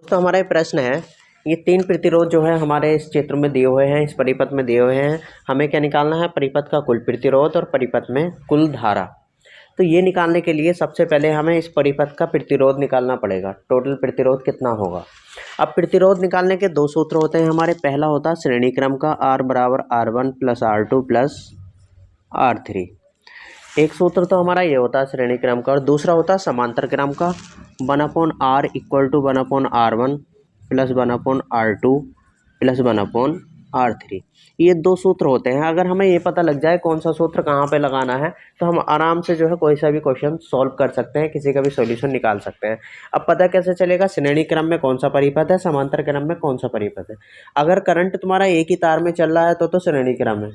तो हमारा ये प्रश्न है, ये तीन प्रतिरोध जो है हमारे इस चित्र में दिए हुए हैं, इस परिपथ में दिए हुए हैं। हमें क्या निकालना है? परिपथ का कुल प्रतिरोध और परिपथ में कुल धारा। तो ये निकालने के लिए सबसे पहले हमें इस परिपथ का प्रतिरोध निकालना पड़ेगा। टोटल प्रतिरोध कितना होगा? अब प्रतिरोध निकालने के दो सूत्र होते हैं हमारे। पहला होता है श्रेणी क्रम का, R बराबर R1 plus R2 plus R3। एक सूत्र तो हमारा ये होता है श्रेणी क्रम का, और दूसरा होता है समांतर क्रम का, 1/R equal to 1/R1 plus 1/R2 plus 1/R3। ये दो सूत्र होते हैं। अगर हमें ये पता लग जाए कौन सा सूत्र कहाँ पे लगाना है, तो हम आराम से जो है कोई सा भी क्वेश्चन सॉल्व कर सकते हैं, किसी का भी सॉल्यूशन निकाल सकते हैं। अब पता कैसे चलेगा श्रेणी क्रम में कौन सा परिपथ है, समांतर क्रम में कौन सा परिपथ है? अगर करंट तुम्हारा एक ही तार में चल रहा है तो श्रेणी क्रम है,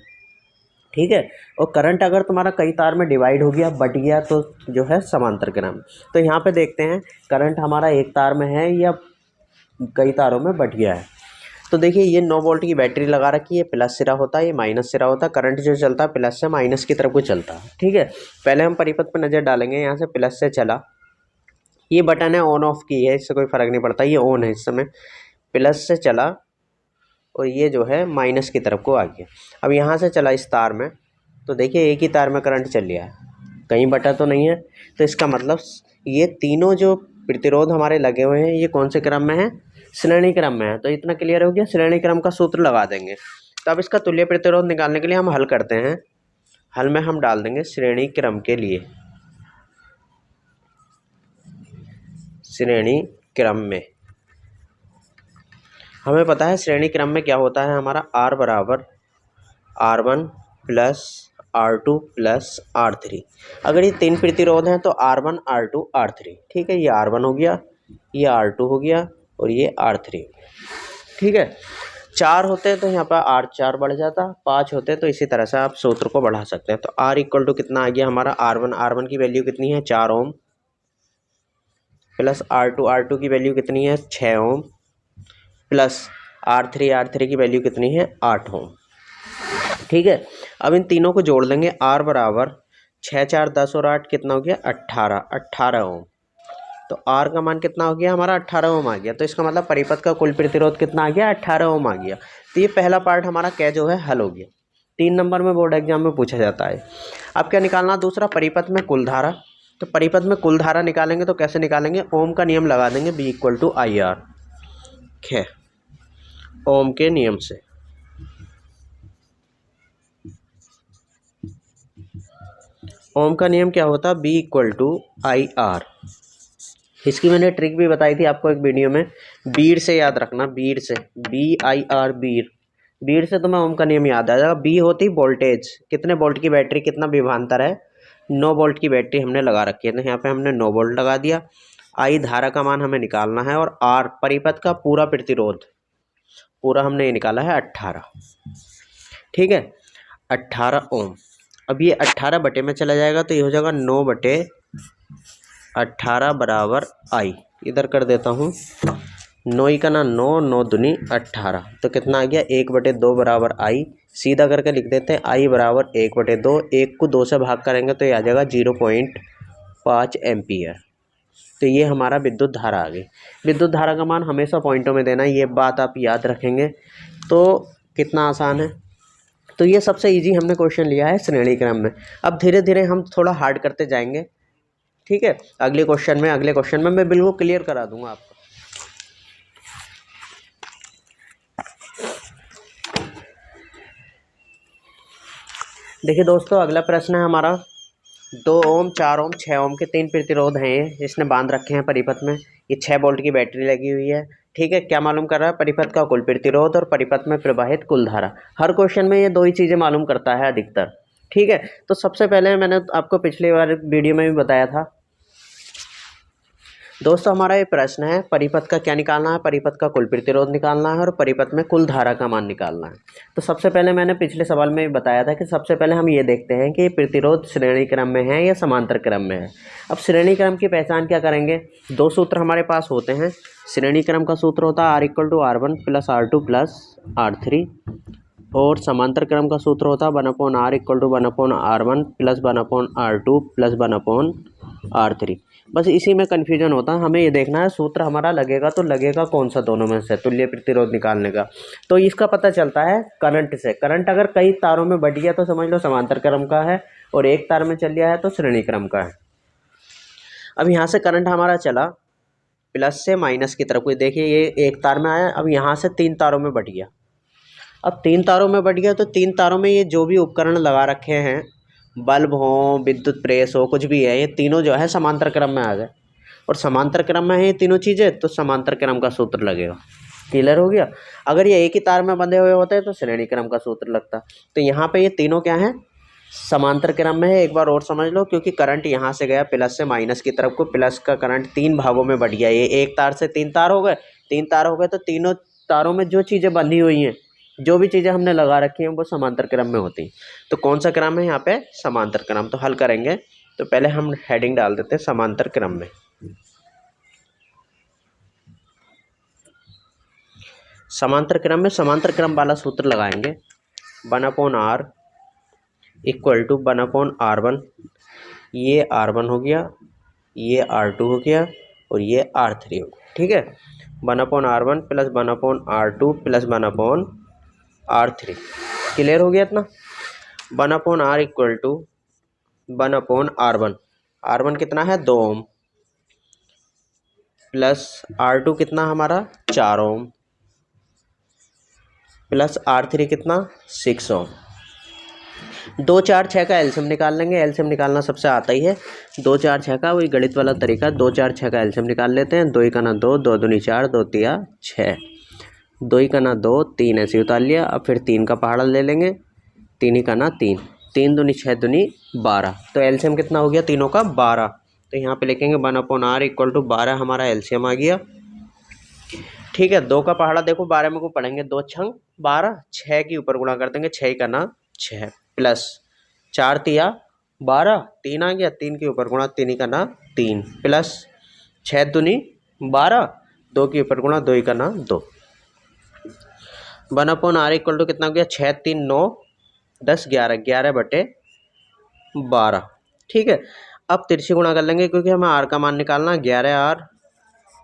ठीक है। और करंट अगर तुम्हारा कई तार में डिवाइड हो गया, बट गया, तो जो है समांतर क्रम। तो यहाँ पे देखते हैं करंट हमारा एक तार में है या कई तारों में बट गया है। तो देखिए ये 9 वोल्ट की बैटरी लगा रखी है, प्लस सिरा होता है, ये माइनस सिरा होता है। करंट जो चलता है प्लस से माइनस की तरफ को चलता है, ठीक है। पहले हम परिपथ पर नज़र डालेंगे। यहाँ से प्लस से चला, ये बटन है ऑन ऑफ की है, इससे कोई फ़र्क नहीं पड़ता, ये ऑन है इस समय। प्लस से चला और ये जो है माइनस की तरफ को आ गया। अब यहाँ से चला इस तार में, तो देखिए एक ही तार में करंट चल लिया है, कहीं बटा तो नहीं है। तो इसका मतलब ये तीनों जो प्रतिरोध हमारे लगे हुए हैं ये कौन से क्रम में है? श्रेणी क्रम में है। तो इतना क्लियर हो गया, श्रेणी क्रम का सूत्र लगा देंगे। तो अब इसका तुल्य प्रतिरोध निकालने के लिए हम हल करते हैं। हल में हम डाल देंगे श्रेणी क्रम के लिए, श्रेणी क्रम में हमें पता है श्रेणी क्रम में क्या होता है हमारा, R बराबर R1 plus R2 plus R3। अगर ये तीन प्रतिरोध हैं तो R1 R2 R3, ठीक है। ये R1 हो गया, ये R2 हो गया और ये R3, ठीक है। 4 होते हैं तो यहाँ पर R4 बढ़ जाता, 5 होते हैं तो इसी तरह से आप सूत्र को बढ़ा सकते हैं। तो R इक्वल टू कितना आ गया हमारा? R1 की वैल्यू कितनी है? 4 ओम, प्लस R2 की वैल्यू कितनी है? 6 ओम, प्लस R3 की वैल्यू कितनी है? 8 ओम, ठीक है। अब इन तीनों को जोड़ लेंगे। R बराबर 6 4 10 और 8 कितना हो गया? 18 ओम। तो R का मान कितना हो गया हमारा? 18 ओम आ गया। तो इसका मतलब परिपथ का कुल प्रतिरोध कितना आ गया? 18 ओम आ गया। तो ये पहला पार्ट हमारा क्या जो है हल हो गया। 3 नंबर में बोर्ड एग्जाम में पूछा जाता है। अब क्या निकालना? दूसरा परिपथ में कुल धारा। तो परिपथ में कुल धारा निकालेंगे तो कैसे निकालेंगे? ओम का नियम लगा देंगे, B इक्वल टू IR, ओम के नियम से। ओम का नियम क्या होता है? B equal to IR। इसकी मैंने ट्रिक भी बताई थी आपको एक वीडियो में। बीर से याद रखना, बीर से, BIR, बीर। बीर से तुम्हें ओम का नियम याद आ जाएगा। बी होती वोल्टेज, कितने वोल्ट की बैटरी, कितना विभवांतर है? 9 वोल्ट की बैटरी हमने लगा रखी है, तो यहाँ पे हमने 9 वोल्ट लगा दिया। आई धारा का मान हमें निकालना है, और R परिपथ का पूरा प्रतिरोध, पूरा हमने ये निकाला है 18, ठीक है, 18 ओम। अब ये 18 बटे में चला जाएगा तो ये हो जाएगा 9 बटे 18 बराबर I। इधर कर देता हूँ, 9 का ना 9, 9 दूनी 18, तो कितना आ गया? 1 बटे 2 बराबर I। सीधा करके लिख देते हैं, I बराबर 1 बटे 2, 1 को 2 से भाग करेंगे तो ये आ जाएगा 0.5 एम्पियर। तो ये हमारा विद्युत धारा आ गई। विद्युत धारा का मान हमेशा पॉइंटों में देना, ये बात आप याद रखेंगे तो कितना आसान है। तो ये सबसे इजी हमने क्वेश्चन लिया है श्रेणी क्रम में। अब धीरे धीरे हम थोड़ा हार्ड करते जाएंगे, ठीक है। अगले क्वेश्चन में मैं बिल्कुल क्लियर करा दूंगा आपको। देखिए दोस्तों, अगला प्रश्न है हमारा, 2 ओम, 4 ओम, 6 ओम के 3 प्रतिरोध हैं, इसने बांध रखे हैं परिपथ में। ये 6 वोल्ट की बैटरी लगी हुई है, ठीक है। क्या मालूम कर रहा है? परिपथ का कुल प्रतिरोध और परिपथ में प्रवाहित कुल धारा। हर क्वेश्चन में ये दो ही चीज़ें मालूम करता है अधिकतर, ठीक है। तो सबसे पहले मैंने आपको पिछली बार वीडियो में भी बताया था दोस्तों, हमारा ये प्रश्न है परिपथ का क्या निकालना है? परिपथ का कुल प्रतिरोध निकालना है और परिपथ में कुल धारा का मान निकालना है। तो सबसे पहले मैंने पिछले सवाल में भी बताया था कि सबसे पहले हम ये देखते हैं कि प्रतिरोध श्रेणी क्रम में है या समांतर क्रम में है। अब श्रेणी क्रम की पहचान क्या करेंगे? दो सूत्र हमारे पास होते हैं। श्रेणी क्रम का सूत्र होता है R equal to R1 plus R2 plus R3, और समांतर क्रम का सूत्र होता है 1/R equal to 1/R1 plus 1/R2 plus 1/R3। R3। बस इसी में कन्फ्यूजन होता है, हमें ये देखना है सूत्र हमारा लगेगा तो लगेगा कौन सा दोनों में से तुल्य प्रतिरोध निकालने का। तो इसका पता चलता है करंट से। करंट अगर कई तारों में बढ़ गया तो समझ लो समांतर क्रम का है, और एक तार में चल गया है तो श्रेणी क्रम का है। अब यहाँ से करंट हमारा चला प्लस से माइनस की तरफ, कोई देखिए ये एक तार में आया, अब यहाँ से 3 तारों में बढ़ गया। अब 3 तारों में बढ़ गया तो 3 तारों में ये जो भी उपकरण लगा रखे हैं, बल्ब हो, विद्युत प्रेस हो, कुछ भी है, ये तीनों जो है समांतर क्रम में आ गए। और समांतर क्रम में है ये तीनों चीज़ें, तो समांतर क्रम का सूत्र लगेगा। क्लियर हो गया। अगर ये एक ही तार में बंधे हुए होते हैं तो श्रेणी क्रम का सूत्र लगता। तो यहाँ पे ये तीनों क्या हैं, समांतर क्रम में है। एक बार और समझ लो, क्योंकि करंट यहाँ से गया प्लस से माइनस की तरफ को, प्लस का करंट 3 भागों में बढ़ गया। ये एक तार से 3 तार हो गए, 3 तार हो गए तो तीनों तारों में जो चीज़ें बंधी हुई हैं, जो भी चीज़ें हमने लगा रखी हैं, वो समांतर क्रम में होती हैं। तो कौन सा क्रम है यहाँ पे, समांतर क्रम। तो हल करेंगे तो पहले हम हेडिंग डाल देते हैं समांतर क्रम में। समांतर क्रम में समांतर क्रम वाला सूत्र लगाएंगे, 1/r इक्वल टू 1/r1। ये r1 हो गया, ये r2 हो गया, और ये r3 हो गया। ठीक है, 1/r1 plus 1/r2 plus 1/r3। Clear हो गया इतना। 1/r equal to 1/r1। r1 कितना है 2 ओम, प्लस r2 कितना हमारा 4 ओम, प्लस R3 कितना 6 ओम। 2 4 6 का एलसीएम निकाल लेंगे। एलसीएम निकालना सबसे आता ही है। 2 4 6 का वही गणित वाला तरीका, 2 4 6 का एलसीएम निकाल लेते हैं। 2 का ना 2, 2 दूनी 4, 2 तिया 6, 2 का ना 2, 3 ऐसे उतार लिया। अब फिर 3 का पहाड़ा ले लेंगे, 3 का ना 3, 3 दूनी 6 दूनी 12। तो एलसीएम कितना हो गया तीनों का 12। तो यहाँ पे लिखेंगे 1/r इक्वल टू 12 हमारा एलसीएम आ गया। ठीक है, 2 का पहाड़ा देखो 12 में को पढ़ेंगे, 2 छंग 12, 6 के ऊपर गुणा कर देंगे, 6 का ना 6, प्लस 4 तिया 12, 3 आ गया, 3 के ऊपर गुणा, 3 का ना 3, प्लस 6 दूनी 12, 2 के ऊपर गुणा, 2 का ना 2। 1/r इक्वल टू कितना हो गया, 6 3 9 10 11, 11/12। ठीक है, अब तिरछी गुणा कर लेंगे क्योंकि हमें r का मान निकालना। 11r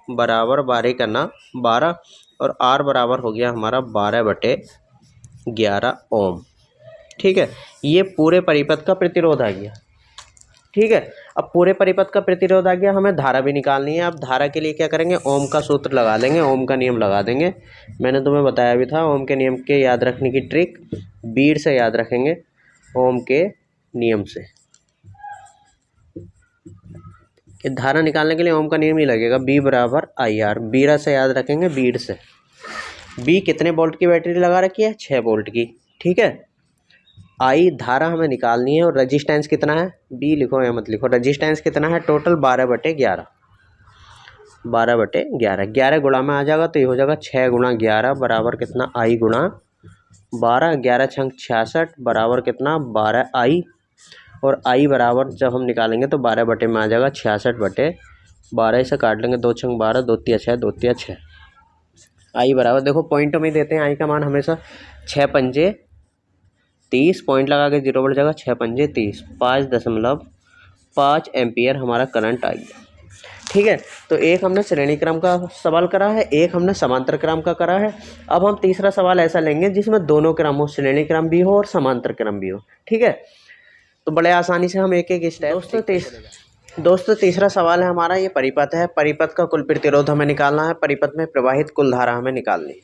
बराबर 12 करना 12, और R बराबर हो गया हमारा 12/11 ओम। ठीक है, ये पूरे परिपथ का प्रतिरोध आ गया। ठीक है, अब पूरे परिपथ का प्रतिरोध आ गया, हमें धारा भी निकालनी है। अब धारा के लिए क्या करेंगे, ओम का सूत्र लगा लेंगे, ओम का नियम लगा देंगे। मैंने तुम्हें बताया भी था ओम के नियम के याद रखने की ट्रिक, बीड से याद रखेंगे ओम के नियम से। कि धारा निकालने के लिए ओम का नियम ही लगेगा, बी बराबर IR। बीरा से याद रखेंगे, बीड से। बी कितने वोल्ट की बैटरी लगा रखी है, 6 वोल्ट की। ठीक है, आई धारा हमें निकालनी है, और रजिस्टेंस कितना है, बी लिखो या मत लिखो, रजिस्टेंस कितना है टोटल 12/11, 12/11, 11 गुणा में आ जाएगा तो ये हो जाएगा 6 गुणा 11 बराबर कितना, आई गुणा 12, 11 छंग 66 बराबर कितना 12I, और आई बराबर जब हम निकालेंगे तो 12 में आ जाएगा 66/12। से काट लेंगे, 2 छंग 12, 2 तिया 6, 2 तिया 6। आई बराबर देखो पॉइंटों में देते हैं आई का मान हमेशा, 6 पंजे 30, पॉइंट लगा के 0 बढ़ जाएगा, 6 पंजे 30, 5.5 एम्पियर हमारा करंट आ गया। ठीक है, तो एक हमने श्रेणी क्रम का सवाल करा है, एक हमने समांतर क्रम का करा है। अब हम तीसरा सवाल ऐसा लेंगे जिसमें दोनों क्रम हो, श्रेणी क्रम भी हो और समांतर क्रम भी हो। ठीक है, तो बड़े आसानी से हम एक एक स्टेप। दोस्तों तीसरा सवाल है हमारा, ये परिपथ है। परिपथ का कुल प्रतिरोध हमें निकालना है, परिपथ में प्रवाहित कुल धारा हमें निकालनी है।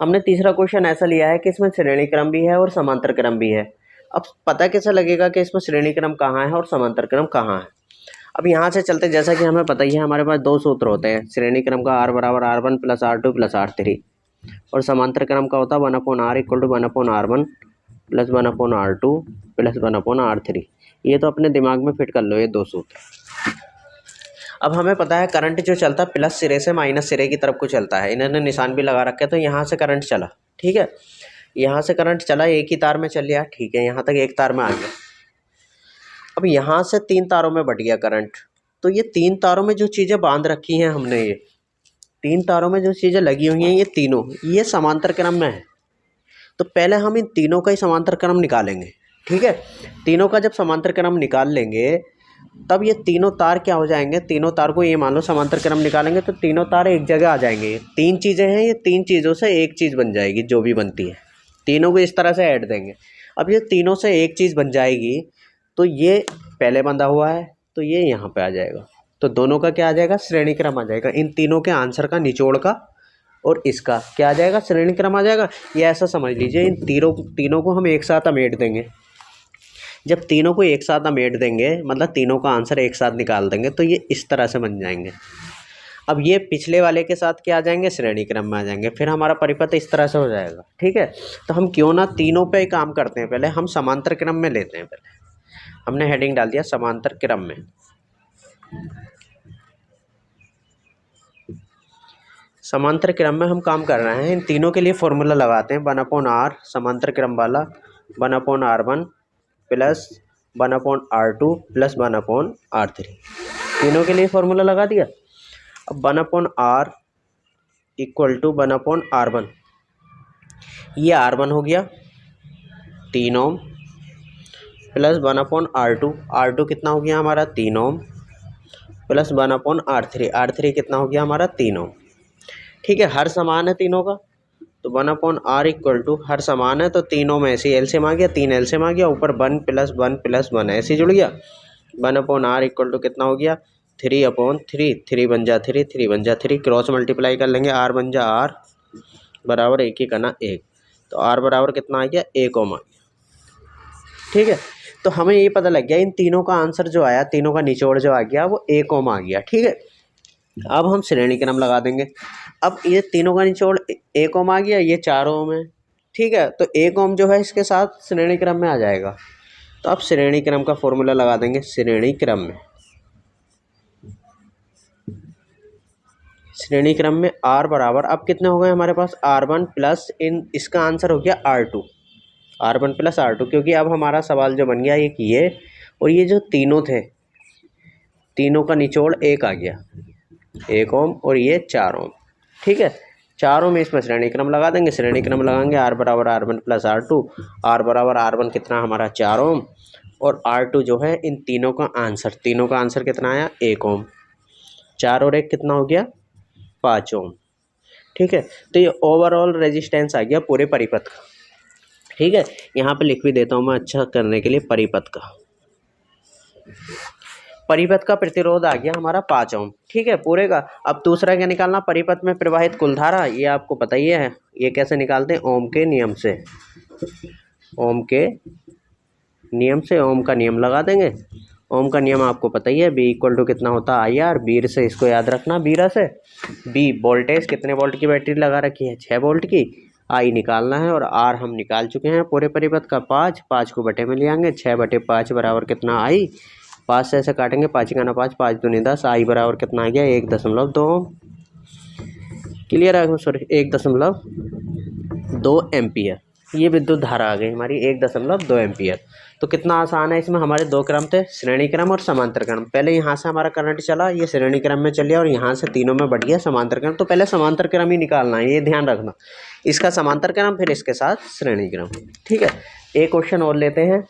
हमने तीसरा क्वेश्चन ऐसा लिया है कि इसमें श्रेणी क्रम भी है और समांतर क्रम भी है। अब पता कैसे लगेगा कि इसमें श्रेणी क्रम कहाँ है और समांतर क्रम कहाँ है। अब यहाँ से चलते, जैसा कि हमें पता ही है हमारे पास 2 सूत्र होते हैं। श्रेणी क्रम का R बराबर R1 plus R2 plus R3, और समांतर क्रम का होता है 1/r equal to 1/r1 plus 1/r2 plus 1/r3। ये तो अपने दिमाग में फिट कर लो ये 2 सूत्र। अब हमें पता है करंट जो चलता है प्लस सिरे से माइनस सिरे की तरफ को चलता है। इन्होंने निशान भी लगा रखे, तो यहाँ से करंट चला। ठीक है, यहाँ से करंट चला, एक ही तार में चल गया। ठीक है, यहाँ तक एक तार में आ गया। अब यहाँ से 3 तारों में बढ़ गया करंट, तो ये 3 तारों में जो चीज़ें बांध रखी हैं हमने, ये 3 तारों में जो चीज़ें लगी हुई हैं, ये तीनों ये समांतर क्रम में है। तो पहले हम इन तीनों का ही समांतर क्रम निकालेंगे। ठीक है, तीनों का जब समांतर क्रम निकाल लेंगे, तब ये तीनों तार क्या हो जाएंगे, तीनों तार को ये मान लो समांतर क्रम निकालेंगे तो तीनों तार एक जगह आ जाएंगे। तीन चीज़ें हैं, ये तीन चीज़ों से एक चीज़ बन जाएगी जो भी बनती है, तीनों को इस तरह से ऐड देंगे। अब ये तीनों से एक चीज़ बन जाएगी तो ये पहले बंधा हुआ है तो ये यहाँ पे आ जाएगा, तो दोनों का क्या आ जाएगा, श्रेणी क्रम आ जाएगा। इन तीनों के आंसर का, निचोड़ का और इसका क्या आ जाएगा, श्रेणी क्रम आ जाएगा। ये ऐसा समझ लीजिए इन तीनों को हम एक साथ अमेट देंगे। जब तीनों को एक साथ अमेट देंगे मतलब तीनों का आंसर एक साथ निकाल देंगे तो ये इस तरह से बन जाएंगे। अब ये पिछले वाले के साथ क्या आ जाएंगे, श्रेणी क्रम में आ जाएंगे, फिर हमारा परिपथ इस तरह से हो जाएगा। ठीक है, तो हम क्यों ना तीनों पे काम करते हैं, पहले हम समांतर क्रम में लेते हैं। पहले हमने हेडिंग डाल दिया समांतर क्रम में। समांतर क्रम में हम काम कर रहे हैं, इन तीनों के लिए फॉर्मूला लगाते हैं 1/r समांतर क्रम वाला 1/r1 plus 1/r2 plus 1/r3, तीनों के लिए फॉर्मूला लगा दिया। अब 1/r इक्वल टू 1/r1, ये r1 हो गया 3 ओम प्लस 1/r2, r2 कितना हो गया हमारा 3 ओम प्लस 1/r3, r3 कितना हो गया हमारा 3 ओम। ठीक है, हर समान है तीनों का, तो 1/r इक्वल टू हर समान है तो 3 ओम ऐसे एलसीएम आ गया, 3 एलसीएम आ गया, ऊपर 1 प्लस 1 प्लस 1 ऐसे जुड़ गया। 1/r इक्वल टू कितना हो गया 3/3, 3 बन जा 3, 3 बन जा 3, क्रॉस मल्टीप्लाई कर लेंगे, r बन जा r बराबर 1 ही करना 1, तो r बराबर कितना आ गया 1 ओम आ गया। ठीक है, तो हमें ये पता लग गया इन तीनों का आंसर जो आया, तीनों का निचोड़ जो आ गया वो 1 ओम आ गया। ठीक है, अब हम श्रेणी क्रम लगा देंगे। अब ये तीनों का निचोड़ 1 ओम आ गया, ये 4 ओम है। ठीक है, तो 1 ओम जो है इसके साथ श्रेणी क्रम में आ जाएगा, तो अब श्रेणी क्रम का फॉर्मूला लगा देंगे। श्रेणी क्रम में, श्रेणी क्रम में r बराबर, अब कितने हो गए हमारे पास r1 प्लस इसका आंसर हो गया r2, r1 प्लस r2, क्योंकि अब हमारा सवाल जो बन गया एक ये और ये जो तीनों थे, तीनों का निचोड़ 1 आ गया, 1 ओम और ये 4 ओम। ठीक है, 4 ओम इसमें श्रेणी क्रम लगा देंगे, श्रेणी क्रम लगाएंगे r बराबर r1 प्लस r2, r बराबर r1 कितना हमारा 4 ओम और r2 जो है इन तीनों का आंसर, तीनों का आंसर कितना आया 1 ओम, 4 और 1 कितना हो गया 5 ओम। ठीक है, तो ये ओवरऑल रेजिस्टेंस आ गया पूरे परिपथ का। ठीक है, यहाँ पे लिख भी देता हूँ मैं अच्छा करने के लिए, परिपथ का, परिपथ का प्रतिरोध आ गया हमारा 5 ओम। ठीक है, पूरे का। अब दूसरा क्या निकालना, परिपथ में प्रवाहित कुल धारा, ये आपको पता ही है, ये कैसे निकालते हैं, ओम के नियम से, ओम के नियम से, ओम का नियम लगा देंगे। ओम का नियम आपको पता ही है, बी इक्वल टू कितना होता है आई आर, बीर से इसको याद रखना, बीरा से, बी वोल्टेज, कितने वोल्ट की बैटरी लगा रखी है 6 वोल्ट की, आई निकालना है और आर हम निकाल चुके हैं पूरे परिपथ का 5, 5 को बटे में ले आएंगे, 6/5 बराबर कितना आई, 5 से ऐसे काटेंगे, 5 का 5, 5 दूनी 10, आई बराबर कितना आ गया 1.2 ओम। क्लियर है, सॉरी 1.2 एम्पियर, ये विद्युत धारा आ गई हमारी 1.2 एम्पियर। तो कितना आसान है, इसमें हमारे 2 क्रम थे, श्रेणी क्रम और समांतर क्रम। पहले यहाँ से हमारा करंट चला, ये श्रेणी क्रम में चलिए और यहाँ से तीनों में बढ़ गया समांतर क्रम, तो पहले समांतर क्रम ही निकालना है, ये ध्यान रखना, इसका समांतर क्रम फिर इसके साथ श्रेणी क्रम। ठीक है, एक क्वेश्चन और लेते हैं।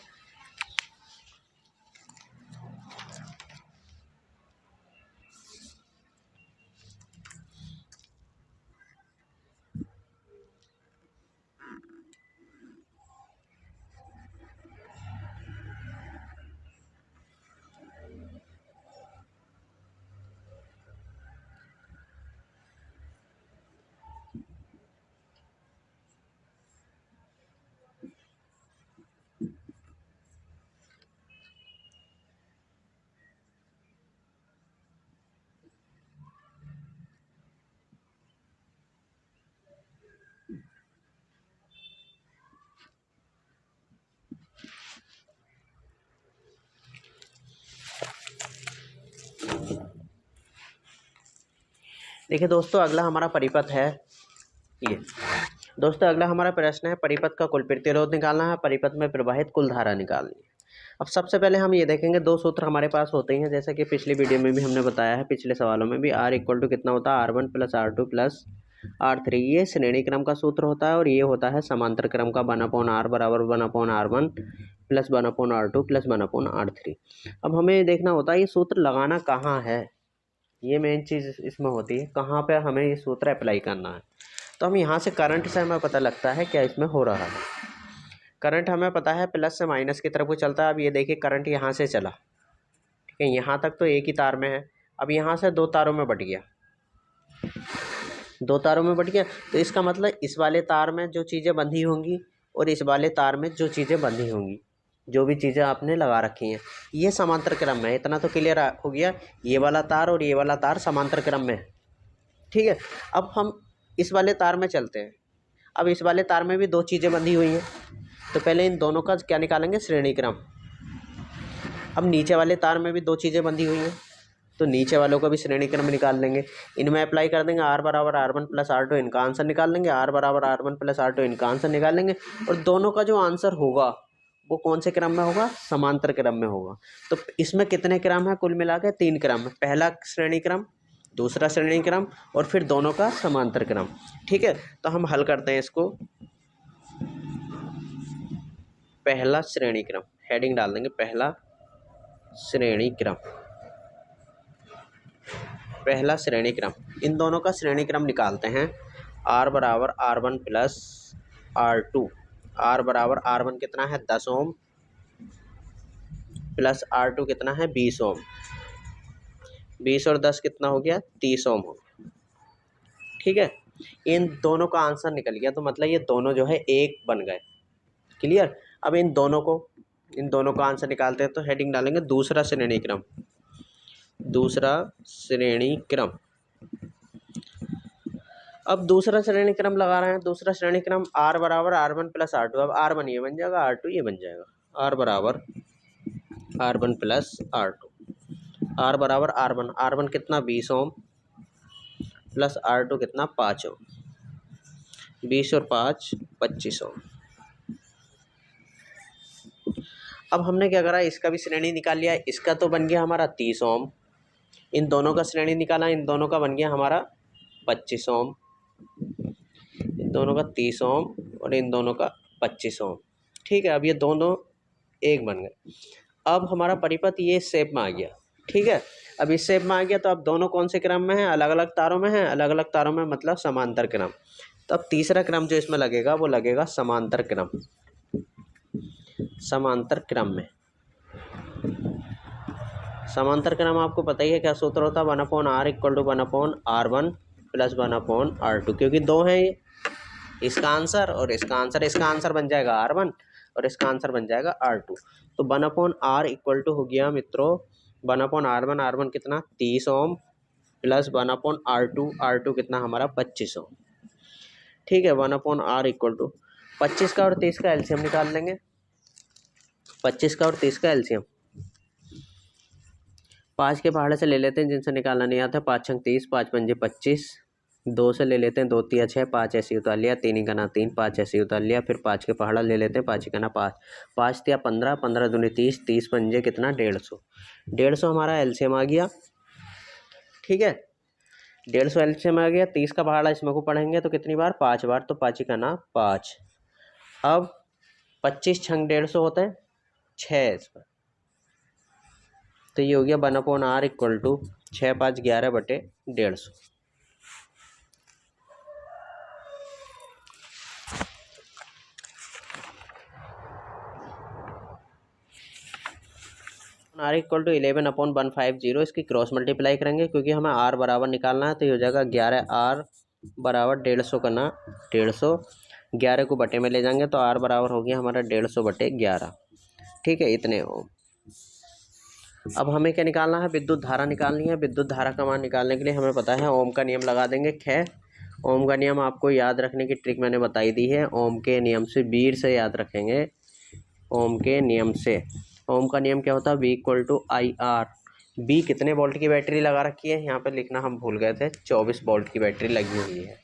देखिए दोस्तों, अगला हमारा परिपथ है ये। दोस्तों अगला हमारा प्रश्न है, परिपथ का कुल प्रतिरोध निकालना है, परिपथ में प्रवाहित कुल धारा निकालनी है। अब सबसे पहले हम ये देखेंगे, 2 सूत्र हमारे पास होते हैं, जैसे कि पिछली वीडियो में भी हमने बताया है, पिछले सवालों में भी, r इक्वल टू कितना होता है r1 plus r2 plus r3, ये श्रेणी क्रम का सूत्र होता है और ये होता है समांतर क्रम का 1/r बराबर 1/r1 plus 1/R2 plus 1/R3। अब हमें देखना होता है ये सूत्र लगाना कहाँ है, ये मेन चीज़ इसमें होती है, कहाँ पे हमें ये सूत्र अप्लाई करना है। तो हम यहाँ से करंट से हमें पता लगता है क्या इसमें हो रहा है। करंट हमें पता है प्लस से माइनस की तरफ को चलता है। अब ये देखिए करंट यहाँ से चला, ठीक है, यहाँ तक तो एक ही तार में है, अब यहाँ से दो तारों में बट गया, दो तारों में बट गया, तो इसका मतलब इस वाले तार में जो चीज़ें बंधी होंगी और इस वाले तार में जो चीज़ें बंधी होंगी, जो भी चीज़ें आपने लगा रखी हैं, ये समांतर क्रम में है। इतना तो क्लियर हो गया, ये वाला तार और ये वाला तार समांतर क्रम में है, ठीक है। अब हम इस वाले तार में चलते हैं। अब इस वाले तार में भी दो चीज़ें बंधी हुई हैं, तो पहले इन दोनों का क्या निकालेंगे, श्रेणी क्रम। अब नीचे वाले तार में भी दो चीज़ें बंधी हुई हैं, तो नीचे वालों का भी श्रेणी क्रम निकाल लेंगे। इनमें अप्लाई कर देंगे R बराबर R1 प्लस R2, इनका आंसर निकाल लेंगे। R बराबर R1 प्लस R2, इनका आंसर निकाल लेंगे। और दोनों का जो आंसर होगा वो कौन से क्रम में होगा, समांतर क्रम में होगा। तो इसमें कितने क्रम है, कुल मिला के 3 क्रम है। पहला श्रेणी क्रम, दूसरा श्रेणी क्रम और फिर दोनों का समांतर क्रम, ठीक है। तो हम हल करते हैं इसको। पहला श्रेणी क्रम, हेडिंग डाल देंगे पहला श्रेणी क्रम, पहला श्रेणी क्रम। इन दोनों का श्रेणी क्रम निकालते हैं। R बराबर R1 प्लस R2, R बराबर R1 कितना है 10 ओम प्लस R2 कितना है 20 ओम, 20 और 10 कितना हो गया 30 ओम हो, ठीक है। इन दोनों का आंसर निकल गया, तो मतलब ये दोनों जो है एक बन गए, क्लियर। अब इन दोनों का आंसर निकालते हैं, तो हेडिंग डालेंगे दूसरा श्रेणी क्रम, दूसरा श्रेणी क्रम। अब दूसरा श्रेणी क्रम लगा रहे हैं, दूसरा श्रेणी क्रम R बराबर R1 प्लस R2। अब R1 ये बन जाएगा, R2 ये बन जाएगा। R बराबर R1 प्लस R2, R बराबर R1, R1 कितना 20 ओम प्लस R2 कितना 5 ओम, 20 और 5 25 ओम। अब हमने क्या करा, इसका भी श्रेणी निकाल लिया। इसका तो बन गया हमारा 30 ओम, इन दोनों का श्रेणी निकाला, इन दोनों का बन गया हमारा 25 ओम, इन दोनों का 30 ओम और इन दोनों का 25 ओम, ठीक है। अब ये दोनों एक बन गए। अब हमारा परिपथ ये शेप में आ गया, ठीक है। अब इस शेप में आ गया, तो अब दोनों कौन से क्रम में हैं, अलग अलग तारों में हैं, अलग अलग तारों में मतलब समांतर क्रम। तो अब तीसरा क्रम जो इसमें लगेगा वो लगेगा समांतर क्रम, समांतर क्रम में। समांतर क्रम आपको पता ही है क्या सूत्र होता है, 1/R equal to 1/R1 plus 1/R2, क्योंकि दो हैं ये, इसका आंसर और इसका आंसर। इसका आंसर बन जाएगा R1 और इसका आंसर बन जाएगा R2। तो 1/R इक्वल टू हो गया मित्रों 1/R1, R1 कितना 30 ओम प्लस 1/R2, R2 कितना हमारा 25 ओम, ठीक है। 1/R इक्वल टू 25 का और 30 का एलसीएम निकाल लेंगे। 25 का और 30 का एलसीएम 5 के पहाड़े से ले लेते हैं, जिनसे निकालना नहीं आता। 5 छंग 30, 5 पंजे 25, 2 से ले लेते हैं, 2 तिया 6, 5 ऐसे उतार लिया, 3 ही गना 3, 5 ऐसे उतार लिया। फिर 5 के पहाड़ा ले लेते हैं, 5 ही गना 5, 5 तिया 15, 15 दूनी 30, 30 पंजे कितना 150, 150 हमारा एलसीएम आ गया, ठीक है। 150 एलसीएम आ गया। 30 का पहाड़ा इसमें को पढ़ेंगे तो कितनी बार, 5 बार, तो 5 ही गना 5। अब 25 छंग 150 होते हैं 6 इस पर, तो ये हो गया 1/R इक्वल टू 6 5 11 बटे 150। R इक्वल टू 11/150, इसकी क्रॉस मल्टीप्लाई करेंगे क्योंकि हमें R बराबर निकालना है। तो ये हो जाएगा 11R बराबर 150 करना 150, 11 को बटे में ले जाएंगे तो R बराबर हो गया हमारा 150 बटे 11, ठीक है, इतने ओम। अब हमें क्या निकालना है, विद्युत धारा निकालनी है। विद्युत धारा का मान निकालने के लिए हमें पता है ओम का नियम लगा देंगे। खैर ओम का नियम आपको याद रखने की ट्रिक मैंने बताई दी है। ओम के नियम से वीर से याद रखेंगे, ओम के नियम से। ओम का नियम क्या होता है, V इक्वल टू IR। बी कितने वोल्ट की बैटरी लगा रखी है, यहाँ पे लिखना हम भूल गए थे, 24 वोल्ट की बैटरी लगी हुई है।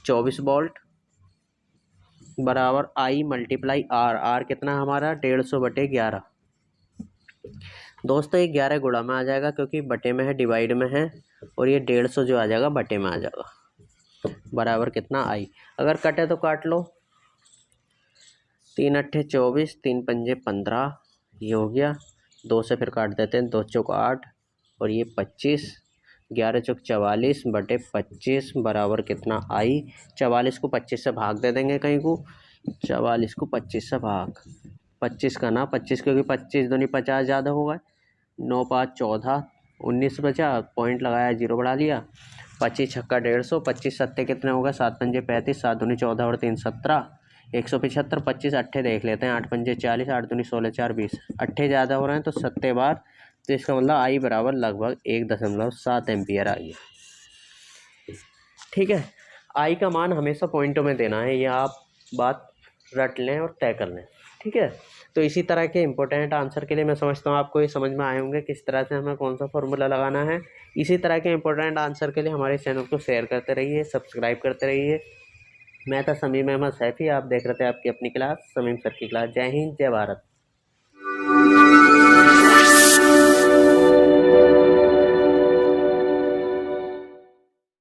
24 वोल्ट बराबर I मल्टीप्लाई R, R कितना हमारा 150 बटे 11। दोस्तों ये 11 गुणा में आ जाएगा क्योंकि बटे में है, डिवाइड में है, और ये 150 जो आ जाएगा बटे में आ जाएगा, बराबर कितना I। अगर कटे तो काट लो, 3 अट्ठे 24, 3 पंजे 15, ये हो गया। 2 से फिर काट देते हैं, 2 चौक 8 और ये 25, 11 चौक 44 बटे 25 बराबर कितना आई। 44 को 25 से भाग दे देंगे कहीं को, 44 को 25 से भाग, 25 का ना 25, क्योंकि 25 दूनी 50 ज़्यादा होगा। 9 5 14, 19 बचा, पॉइंट लगाया, 0 बढ़ा लिया। 25 छक्का 150, 25 सत्ते कितने होगा, 7 पंजे 35, 7 दूनी 14 और 3 17, 175। 25 अट्ठे देख लेते हैं, 8 पंजे 40, 8 दूनी 16 4 20, अट्ठे ज़्यादा हो रहे हैं तो सत्ते बार, तो इसका मतलब आई बराबर लगभग 1.7 एम्पियर आई है। ठीक है, आई का मान हमेशा पॉइंटों में देना है, ये आप बात रट लें और तय कर लें। ठीक है, तो इसी तरह के इंपॉर्टेंट आंसर के लिए मैं समझता हूँ आपको ये समझ में आए होंगे किस तरह से हमें कौन सा फॉर्मूला लगाना है। इसी तरह के इंपॉर्टेंट आंसर के लिए हमारे चैनल को शेयर करते रहिए, सब्सक्राइब करते रहिए। मैं था समीम अहमद सैफी, आप देख रहे थे आपकी अपनी क्लास समीम सर की क्लास। जय हिंद, जय भारत।